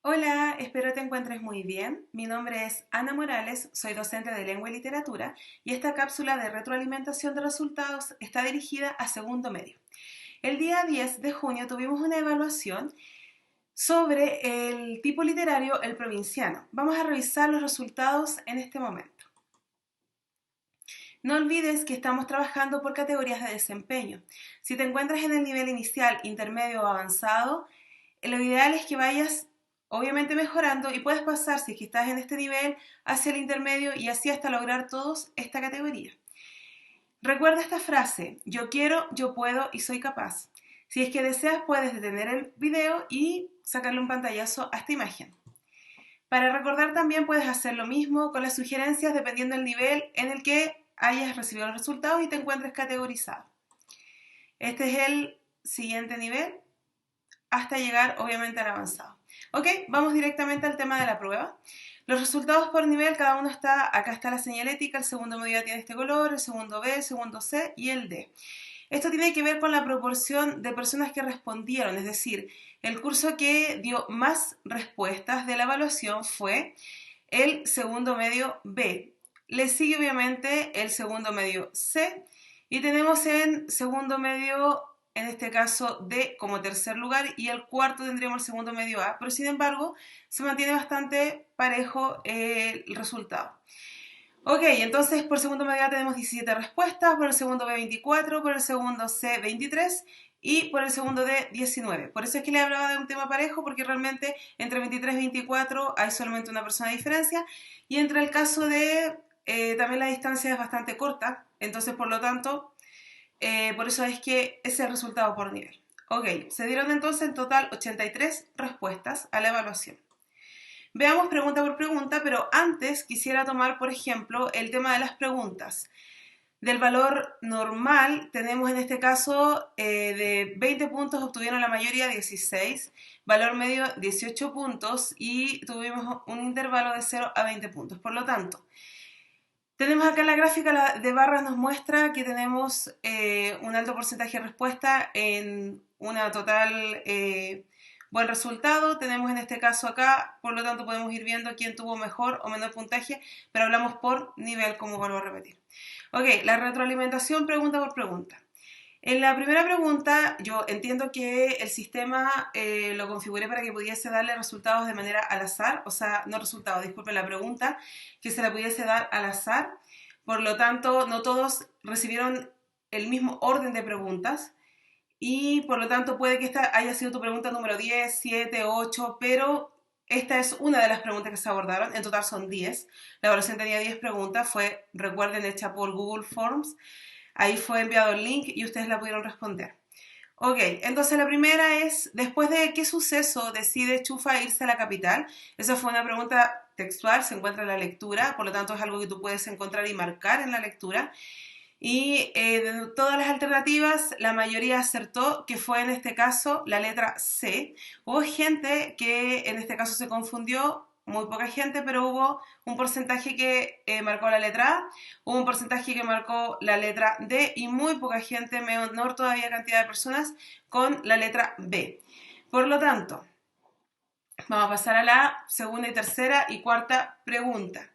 Hola, espero te encuentres muy bien. Mi nombre es Ana Morales, soy docente de lengua y literatura y esta cápsula de retroalimentación de resultados está dirigida a segundo medio. El día 10 de junio tuvimos una evaluación sobre el tipo literario El Provinciano. Vamos a revisar los resultados en este momento. No olvides que estamos trabajando por categorías de desempeño. Si te encuentras en el nivel inicial, intermedio o avanzado, lo ideal es que vayas obviamente mejorando y puedes pasar, si es que estás en este nivel, hacia el intermedio y así hasta lograr todos esta categoría. Recuerda esta frase: yo quiero, yo puedo y soy capaz. Si es que deseas, puedes detener el video y sacarle un pantallazo a esta imagen. Para recordar también puedes hacer lo mismo con las sugerencias dependiendo del nivel en el que hayas recibido los resultados y te encuentres categorizado. Este es el siguiente nivel hasta llegar obviamente al avanzado. Ok, vamos directamente al tema de la prueba. Los resultados por nivel, cada uno está, acá está la señalética, el segundo medio tiene este color, el segundo B, el segundo C y el D. Esto tiene que ver con la proporción de personas que respondieron, es decir, el curso que dio más respuestas de la evaluación fue el segundo medio B. Le sigue obviamente el segundo medio C y tenemos en segundo medio, en este caso D como tercer lugar, y el cuarto tendríamos el segundo medio A, pero sin embargo se mantiene bastante parejo el resultado. Ok, entonces por segundo medio A tenemos 17 respuestas, por el segundo B 24, por el segundo C 23 y por el segundo D 19. Por eso es que le hablaba de un tema parejo, porque realmente entre 23 y 24 hay solamente una persona de diferencia, y entre el caso de también la distancia es bastante corta, entonces por lo tanto, por eso es que ese es el resultado por nivel. Ok, se dieron entonces en total 83 respuestas a la evaluación. Veamos pregunta por pregunta, pero antes quisiera tomar, por ejemplo, el tema de las preguntas. Del valor normal, tenemos en este caso de 20 puntos obtuvieron la mayoría 16, valor medio 18 puntos y tuvimos un intervalo de 0 a 20 puntos. Por lo tanto, tenemos acá en la gráfica de barras, nos muestra que tenemos un alto porcentaje de respuesta en una total buen resultado. Tenemos en este caso acá, por lo tanto podemos ir viendo quién tuvo mejor o menor puntaje, pero hablamos por nivel, como vuelvo a repetir. Ok, la retroalimentación pregunta por pregunta. En la primera pregunta, yo entiendo que el sistema lo configuré para que pudiese darle resultados de manera al azar, o sea, no resultados, disculpen, la pregunta, que se la pudiese dar al azar. Por lo tanto, no todos recibieron el mismo orden de preguntas y por lo tanto puede que esta haya sido tu pregunta número 10, 7, 8, pero esta es una de las preguntas que se abordaron. En total son 10. La evaluación tenía 10 preguntas, fue, recuerden, hecha por Google Forms. Ahí fue enviado el link y ustedes la pudieron responder. Ok, entonces la primera es: ¿después de qué suceso decide Chufa irse a la capital? Esa fue una pregunta textual, se encuentra en la lectura, por lo tanto es algo que tú puedes encontrar y marcar en la lectura. Y de todas las alternativas, la mayoría acertó, que fue en este caso la letra C. Hubo gente que en este caso se confundió, muy poca gente, pero hubo un porcentaje que marcó la letra A, hubo un porcentaje que marcó la letra D y muy poca gente, menor todavía cantidad de personas, con la letra B. Por lo tanto, vamos a pasar a la segunda y tercera y cuarta pregunta.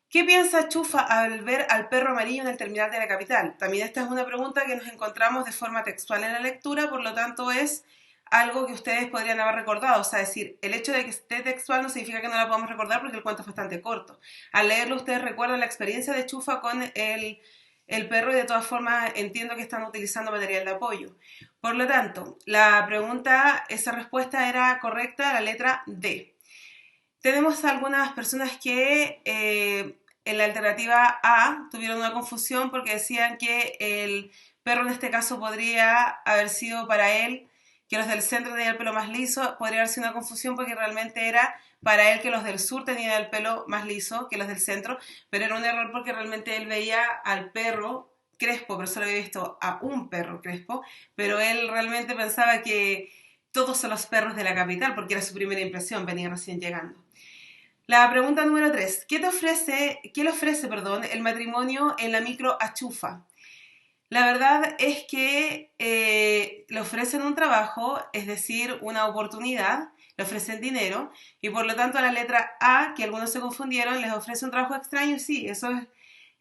¿Qué piensa Chufa al ver al perro amarillo en el terminal de la capital? También esta es una pregunta que nos encontramos de forma textual en la lectura, por lo tanto es algo que ustedes podrían haber recordado. O sea, decir, el hecho de que esté textual no significa que no la podamos recordar porque el cuento es bastante corto. Al leerlo ustedes recuerdan la experiencia de Chufa con el perro y de todas formas entiendo que están utilizando material de apoyo. Por lo tanto, la pregunta, esa respuesta era correcta, la letra D. Tenemos algunas personas que en la alternativa A tuvieron una confusión porque decían que el perro en este caso podría haber sido para él, que los del centro tenían el pelo más liso. Podría haber sido una confusión porque realmente era para él que los del sur tenían el pelo más liso que los del centro, pero era un error porque realmente él veía al perro crespo, pero solo había visto a un perro crespo, pero él realmente pensaba que todos son los perros de la capital porque era su primera impresión, venía recién llegando. La pregunta número 3. ¿Qué le ofrece, perdón, el matrimonio en la micro a Chufa? La verdad es que le ofrecen un trabajo, es decir, una oportunidad, le ofrecen dinero, y por lo tanto a la letra A, que algunos se confundieron, les ofrece un trabajo extraño. Sí, eso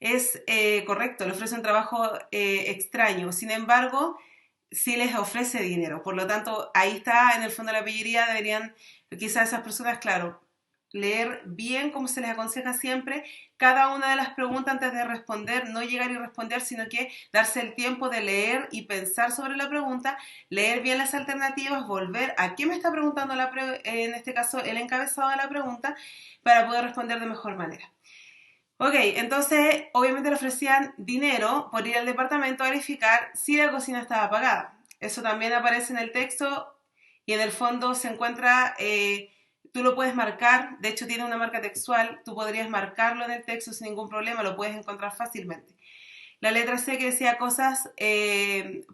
es correcto, le ofrece un trabajo extraño. Sin embargo, sí les ofrece dinero. Por lo tanto, ahí está en el fondo la pillería. Deberían, quizás esas personas, claro, leer bien como se les aconseja siempre cada una de las preguntas antes de responder, no llegar y responder, sino que darse el tiempo de leer y pensar sobre la pregunta, leer bien las alternativas, volver a qué me está preguntando en este caso el encabezado de la pregunta para poder responder de mejor manera. Ok, entonces obviamente le ofrecían dinero por ir al departamento a verificar si la cocina estaba apagada. Eso también aparece en el texto y en el fondo se encuentra, tú lo puedes marcar, de hecho tiene una marca textual, tú podrías marcarlo en el texto sin ningún problema, lo puedes encontrar fácilmente. La letra C que decía cosas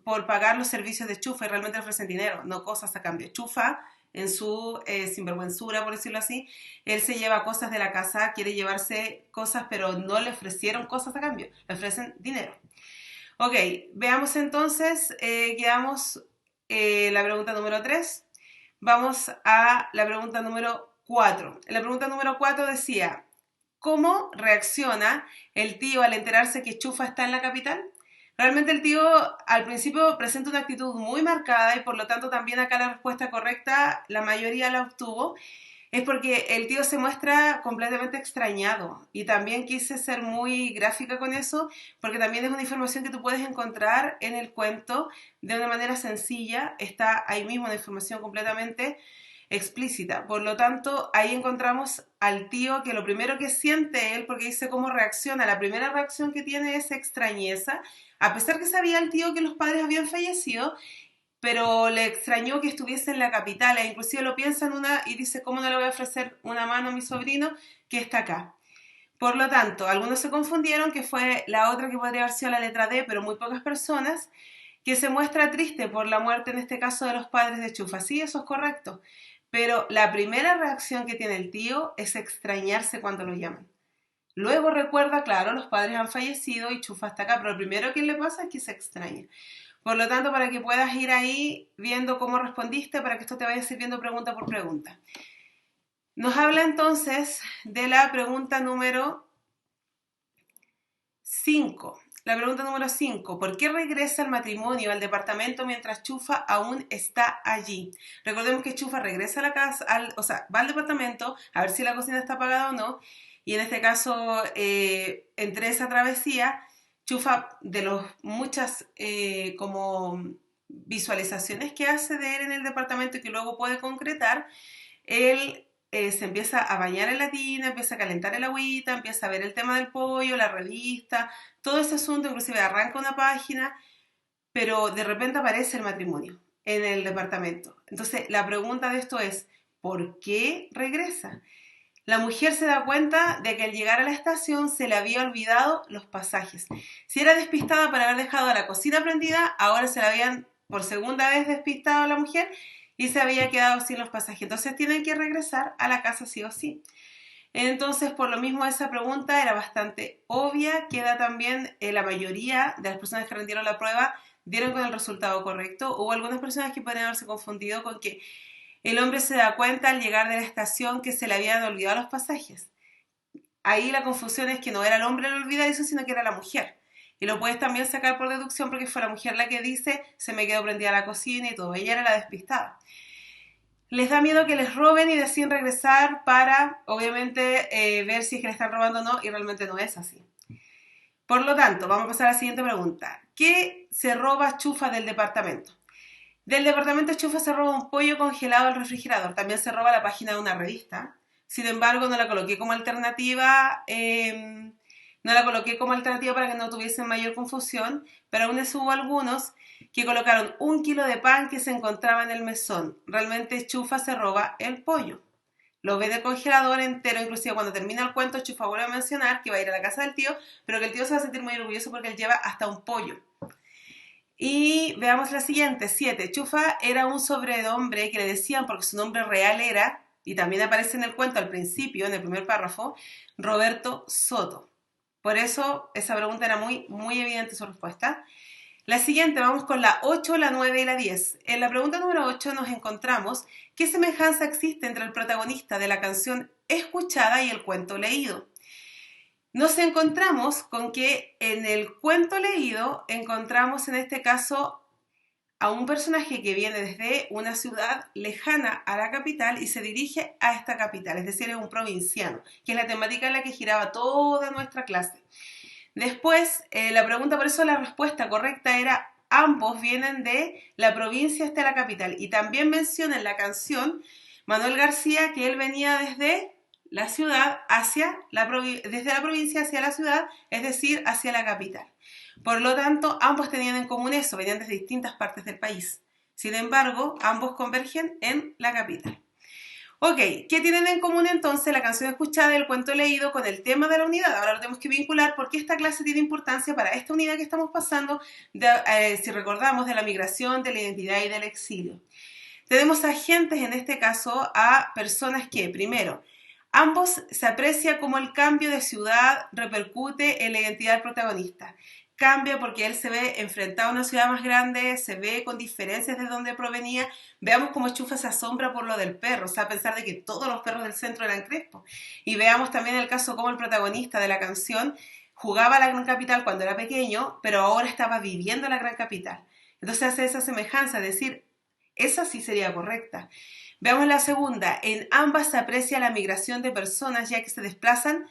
por pagar los servicios de Chufa y realmente le ofrecen dinero, no cosas a cambio. Chufa, en su sinvergüenzura, por decirlo así, él se lleva cosas de la casa, quiere llevarse cosas, pero no le ofrecieron cosas a cambio, le ofrecen dinero. Ok, veamos entonces, quedamos la pregunta número 3. Vamos a la pregunta número 4. La pregunta número 4 decía, ¿cómo reacciona el tío al enterarse que Chufa está en la capital? Realmente el tío al principio presenta una actitud muy marcada y por lo tanto también acá la respuesta correcta la mayoría la obtuvo. Es porque el tío se muestra completamente extrañado y también quise ser muy gráfica con eso porque también es una información que tú puedes encontrar en el cuento de una manera sencilla, está ahí mismo una información completamente explícita. Por lo tanto, ahí encontramos al tío que lo primero que siente él, porque dice cómo reacciona, la primera reacción que tiene es extrañeza, a pesar que sabía el tío que los padres habían fallecido, pero le extrañó que estuviese en la capital, e inclusive lo piensa en una y dice, ¿cómo no le voy a ofrecer una mano a mi sobrino que está acá? Por lo tanto, algunos se confundieron que fue la otra que podría haber sido la letra D, pero muy pocas personas, que se muestra triste por la muerte, en este caso, de los padres de Chufa. Sí, eso es correcto. Pero la primera reacción que tiene el tío es extrañarse cuando lo llaman. Luego recuerda, claro, los padres han fallecido y Chufa está acá, pero lo primero que le pasa es que se extraña. Por lo tanto, para que puedas ir ahí viendo cómo respondiste, para que esto te vaya sirviendo pregunta por pregunta. Nos habla entonces de la pregunta número 5. La pregunta número 5. ¿Por qué regresa el matrimonio al departamento mientras Chufa aún está allí? Recordemos que Chufa regresa a la casa, va al departamento a ver si la cocina está apagada o no. Y en este caso, entre esa travesía, Chufa, de las muchas como visualizaciones que hace de él en el departamento y que luego puede concretar, él se empieza a bañar en la tina, empieza a calentar el agüita, empieza a ver el tema del pollo, la revista, todo ese asunto, inclusive arranca una página, pero de repente aparece el matrimonio en el departamento. Entonces, la pregunta de esto es, ¿por qué regresa? La mujer se da cuenta de que al llegar a la estación se le había olvidado los pasajes. Si era despistada por haber dejado la cocina prendida, ahora se la habían por segunda vez despistado a la mujer y se había quedado sin los pasajes. Entonces tienen que regresar a la casa sí o sí. Entonces, por lo mismo, esa pregunta era bastante obvia. Queda también, la mayoría de las personas que rendieron la prueba dieron con el resultado correcto. Hubo algunas personas que podrían haberse confundido con que el hombre se da cuenta al llegar de la estación que se le habían olvidado los pasajes. Ahí la confusión es que no era el hombre el olvidadizo, sino que era la mujer. Y lo puedes también sacar por deducción porque fue la mujer la que dice, se me quedó prendida la cocina y todo. Ella era la despistada. Les da miedo que les roben y deciden regresar para, obviamente, ver si es que le están robando o no, y realmente no es así. Por lo tanto, vamos a pasar a la siguiente pregunta. ¿Qué se roba Chufa del departamento? Del departamento Chufa se roba un pollo congelado al refrigerador. También se roba la página de una revista. Sin embargo, no la coloqué como alternativa. No la coloqué como alternativa para que no tuviesen mayor confusión, pero aún hubo algunos que colocaron 1 kilo de pan que se encontraba en el mesón. Realmente Chufa se roba el pollo. Lo ve del congelador entero, inclusive cuando termina el cuento, Chufa vuelve a mencionar que va a ir a la casa del tío, pero que el tío se va a sentir muy orgulloso porque él lleva hasta un pollo. Y veamos la siguiente, 7. Chufa era un sobrenombre que le decían porque su nombre real era, y también aparece en el cuento al principio, en el primer párrafo, Roberto Soto. Por eso esa pregunta era muy, muy evidente su respuesta. La siguiente, vamos con la 8, la 9 y la 10. En la pregunta número 8 nos encontramos qué semejanza existe entre el protagonista de la canción escuchada y el cuento leído. Nos encontramos con que en el cuento leído encontramos en este caso a un personaje que viene desde una ciudad lejana a la capital y se dirige a esta capital, es decir, es un provinciano, que es la temática en la que giraba toda nuestra clase. Después, la pregunta, por eso la respuesta correcta era ambos vienen de la provincia hasta la capital. Y también menciona en la canción Manuel García que él venía desde la ciudad desde la provincia hacia la ciudad, es decir, hacia la capital. Por lo tanto, ambos tenían en común eso, venían desde distintas partes del país. Sin embargo, ambos convergen en la capital. Ok, ¿qué tienen en común entonces la canción escuchada y el cuento leído con el tema de la unidad? Ahora lo tenemos que vincular porque esta clase tiene importancia para esta unidad que estamos pasando, si recordamos, de la migración, de la identidad y del exilio. Tenemos agentes, en este caso, a personas que, primero, ambos se aprecia cómo el cambio de ciudad repercute en la identidad del protagonista. Cambia porque él se ve enfrentado a una ciudad más grande, se ve con diferencias de dónde provenía. Veamos cómo Chufa se asombra por lo del perro, o sea, a pensar de que todos los perros del centro eran crespos. Y veamos también el caso cómo el protagonista de la canción jugaba a la gran capital cuando era pequeño, pero ahora estaba viviendo en la gran capital. Entonces hace esa semejanza, es decir, esa sí sería correcta. Veamos la segunda. En ambas se aprecia la migración de personas ya que se desplazan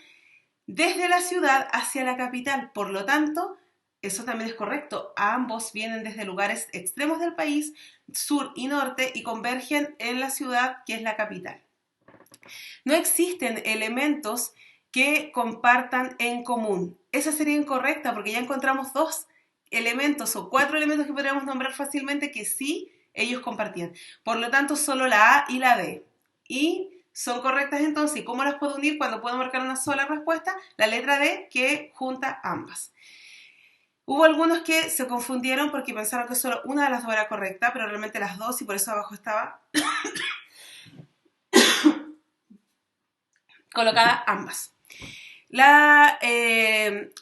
desde la ciudad hacia la capital. Por lo tanto, eso también es correcto. Ambos vienen desde lugares extremos del país, sur y norte, y convergen en la ciudad que es la capital. No existen elementos que compartan en común. Esa sería incorrecta porque ya encontramos 2 elementos o 4 elementos que podríamos nombrar fácilmente que sí ellos compartían. Por lo tanto, solo la A y la D. Y son correctas entonces. ¿Y cómo las puedo unir cuando puedo marcar una sola respuesta? La letra D que junta ambas. Hubo algunos que se confundieron porque pensaron que solo una de las dos era correcta, pero realmente las dos, y por eso abajo estaba colocada ambas. La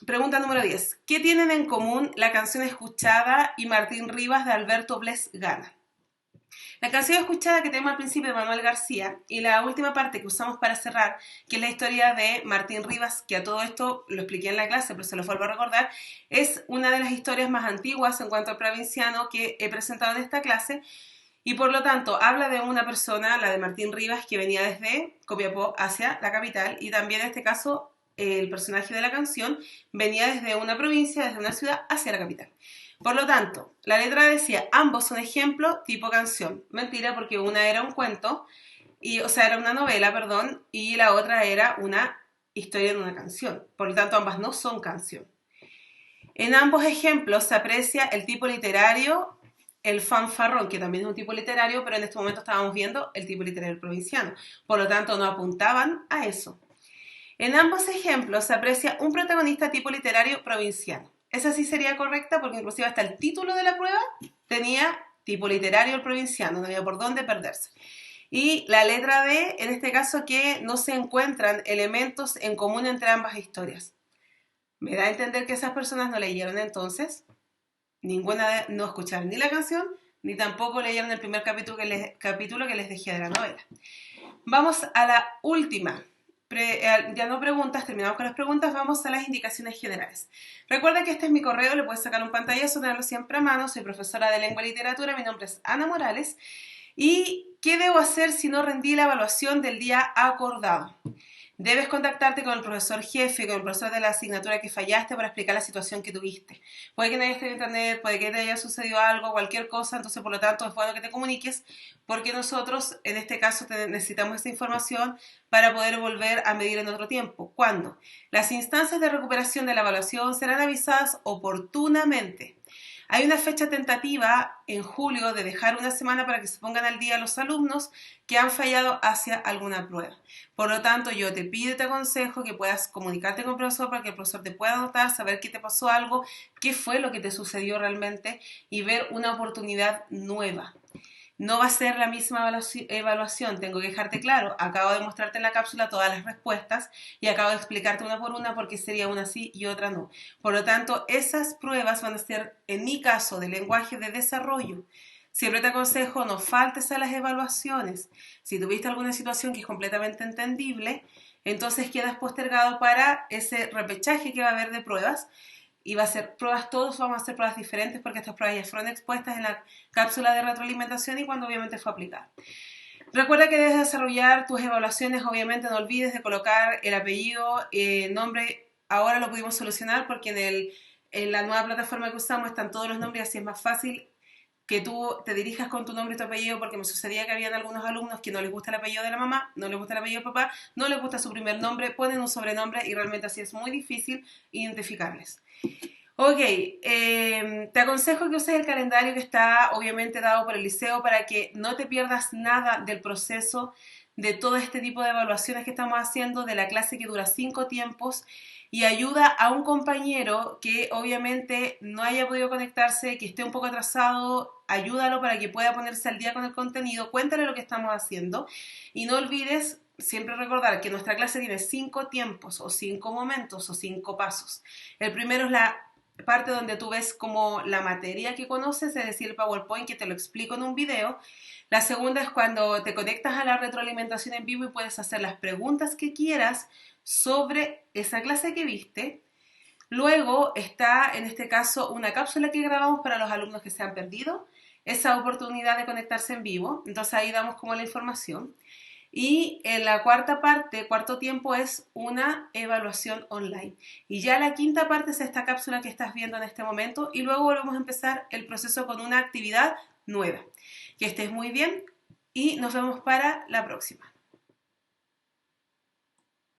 pregunta número 10. ¿Qué tienen en común la canción escuchada y Martín Rivas de Alberto Bles Gana? La canción escuchada que tenemos al principio de Manuel García y la última parte que usamos para cerrar, que es la historia de Martín Rivas, que a todo esto lo expliqué en la clase, pero se lo vuelvo a recordar, es una de las historias más antiguas en cuanto al provinciano que he presentado en esta clase y por lo tanto habla de una persona, la de Martín Rivas, que venía desde Copiapó hacia la capital y también en este caso el personaje de la canción venía desde una provincia, desde una ciudad hacia la capital. Por lo tanto, la letra decía, ambos son ejemplo tipo canción. Mentira, porque una era un cuento, era una novela, perdón, y la otra era una historia de una canción. Por lo tanto, ambas no son canción. En ambos ejemplos se aprecia el tipo literario, el fanfarrón, que también es un tipo literario, pero en este momento estábamos viendo el tipo literario provinciano. Por lo tanto, no apuntaban a eso. En ambos ejemplos se aprecia un protagonista tipo literario provinciano. Esa sí sería correcta porque inclusive hasta el título de la prueba tenía tipo literario el provinciano, no había por dónde perderse. Y la letra D, en este caso, que no se encuentran elementos en común entre ambas historias. Me da a entender que esas personas no leyeron entonces, no escucharon ni la canción, ni tampoco leyeron el primer capítulo que les dejé de la novela. Vamos a la última. Ya no preguntas, terminamos con las preguntas, vamos a las indicaciones generales. Recuerda que este es mi correo, le puedes sacar un pantallazo, tenerlo siempre a mano. Soy profesora de lengua y literatura, mi nombre es Ana Morales. ¿Y qué debo hacer si no rendí la evaluación del día acordado? Debes contactarte con el profesor jefe, con el profesor de la asignatura que fallaste para explicar la situación que tuviste. Puede que no hayas tenido internet, puede que te haya sucedido algo, cualquier cosa, entonces por lo tanto es bueno que te comuniques porque nosotros en este caso necesitamos esta información para poder volver a medir en otro tiempo. ¿Cuándo? Las instancias de recuperación de la evaluación serán avisadas oportunamente. Hay una fecha tentativa en julio de dejar una semana para que se pongan al día los alumnos que han fallado hacia alguna prueba. Por lo tanto, yo te pido y te aconsejo que puedas comunicarte con el profesor para que el profesor te pueda anotar, saber qué te pasó algo, qué fue lo que te sucedió realmente y ver una oportunidad nueva. no va a ser la misma evaluación. Tengo que dejarte claro, acabo de mostrarte en la cápsula todas las respuestas y acabo de explicarte una por una por qué sería una sí y otra no. Por lo tanto, esas pruebas van a ser, en mi caso, de lenguaje de desarrollo. Siempre te aconsejo no faltes a las evaluaciones. Si tuviste alguna situación que es completamente entendible, entonces quedas postergado para ese repechaje que va a haber de pruebas y va a ser pruebas, todos vamos a hacer pruebas diferentes porque estas pruebas ya fueron expuestas en la cápsula de retroalimentación y cuando obviamente fue aplicada. Recuerda que debes desarrollar tus evaluaciones, obviamente no olvides de colocar el apellido, nombre, ahora lo pudimos solucionar porque en la nueva plataforma que usamos están todos los nombres, así es más fácil que tú te dirijas con tu nombre y tu apellido, porque me sucedía que habían algunos alumnos que no les gusta el apellido de la mamá, no les gusta el apellido del papá, no les gusta su primer nombre, ponen un sobrenombre y realmente así es muy difícil identificarles. Ok, te aconsejo que uses el calendario que está obviamente dado por el liceo para que no te pierdas nada del proceso de todo este tipo de evaluaciones que estamos haciendo, de la clase que dura 5 tiempos y ayuda a un compañero que obviamente no haya podido conectarse, que esté un poco atrasado, ayúdalo para que pueda ponerse al día con el contenido, cuéntale lo que estamos haciendo y no olvides siempre recordar que nuestra clase tiene 5 tiempos o 5 momentos o 5 pasos. El primero es la parte donde tú ves como la materia que conoces, es decir, el PowerPoint que te lo explico en un video. La segunda es cuando te conectas a la retroalimentación en vivo y puedes hacer las preguntas que quieras sobre esa clase que viste. Luego está, en este caso, una cápsula que grabamos para los alumnos que se han perdido esa oportunidad de conectarse en vivo. Entonces ahí damos como la información. Y en la cuarta parte, cuarto tiempo, es una evaluación online. Y ya la quinta parte es esta cápsula que estás viendo en este momento y luego volvemos a empezar el proceso con una actividad nueva. Que estés muy bien y nos vemos para la próxima.